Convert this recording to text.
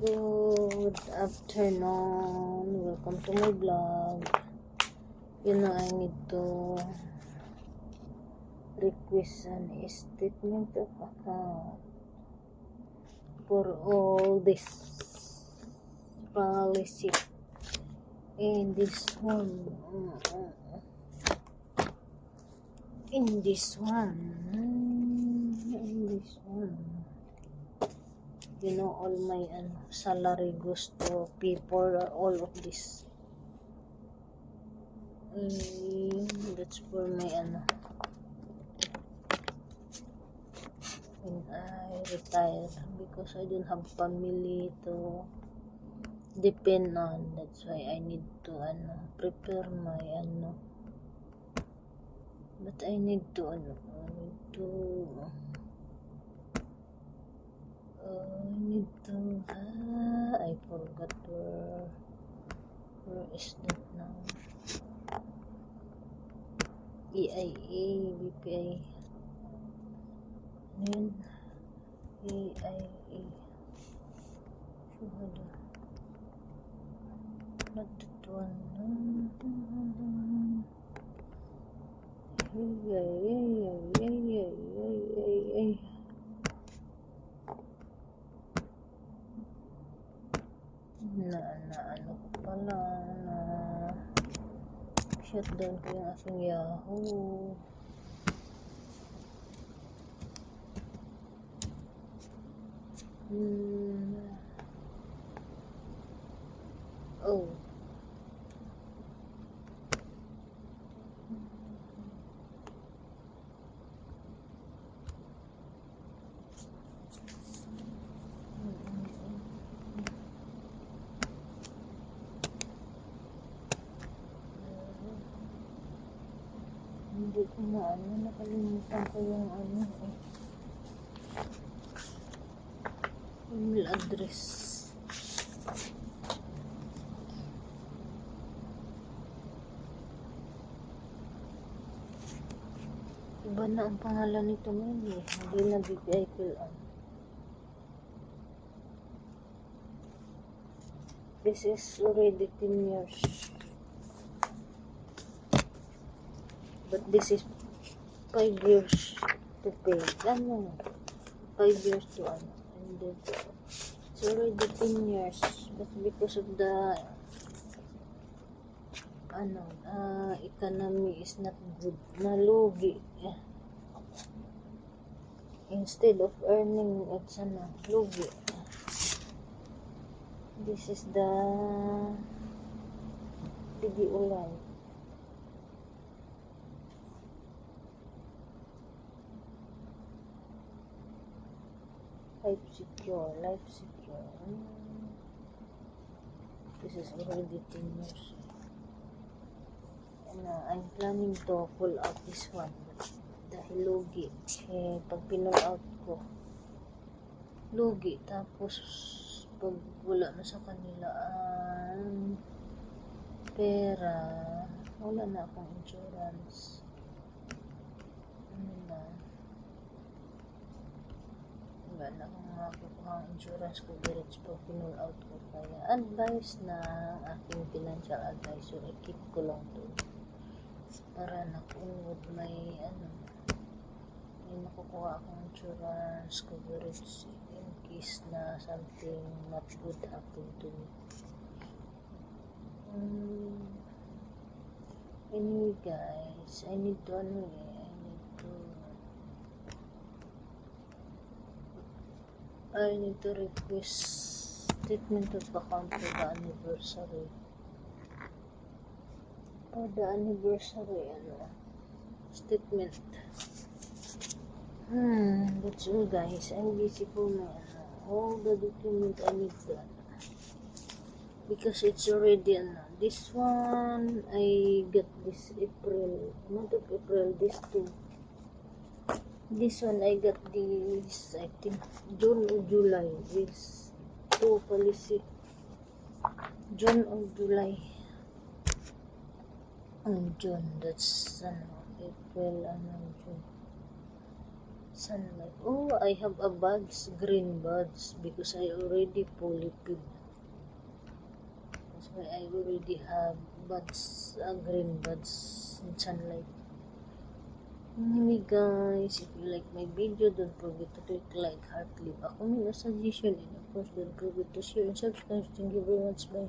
Good afternoon. Welcome to my vlog. You know, I need to request an statement of account for all this policy. And this one, in this one, you know, all my salary goes to pay for all of this. That's for my when I retire, because I don't have family to depend on. That's why I need to prepare my but I need to I forgot where is that now? EIA, BPI, and EIA, not that one. Ano ko pala, na shutdown ko yung aking Yahoo. Oh, hindi ko na nakalimutan ko yung email address. Iba na ang pangalan nito ngayon eh. Hindi na BPI Philan. This is already 10 years. But this is 5 years to pay. 5 years to and then it's already 10 years. But because of the economy is not good, nalugi. Instead of earning, it's lugi. This is the BDO Life. Life secure. This is already 10 years. And I'm planning to pull out this one. Dahil lugi. Pag pinull out ko, lugi. Tapos, pag wala na sa kanila ang pera, wala na akong insurance. Wala na akong makukuha ang insurance coverage pag pinull out ko. Kaya advice na aking financial advisor, i-keep ko lang to para nakuha may makukuha akong insurance coverage in case na something not good happen to me. Anyway guys, I need to request statement of account for the anniversary. For the anniversary, statement. That's all guys. I'm busy for my all the document I need done. Because it's already this one I got this month of April, this two. This one I got this, I think, June or July. This two policy. June or July. June. That's April and June. Sunlight. Oh, I have a buds, green buds, because I already polypid. That's why I already have buds, green buds in sunlight. Anyway guys, if you like my video, don't forget to click like, heart, leave a comment, a suggestion, and of course don't forget to share and subscribe. Thank you very much. Bye.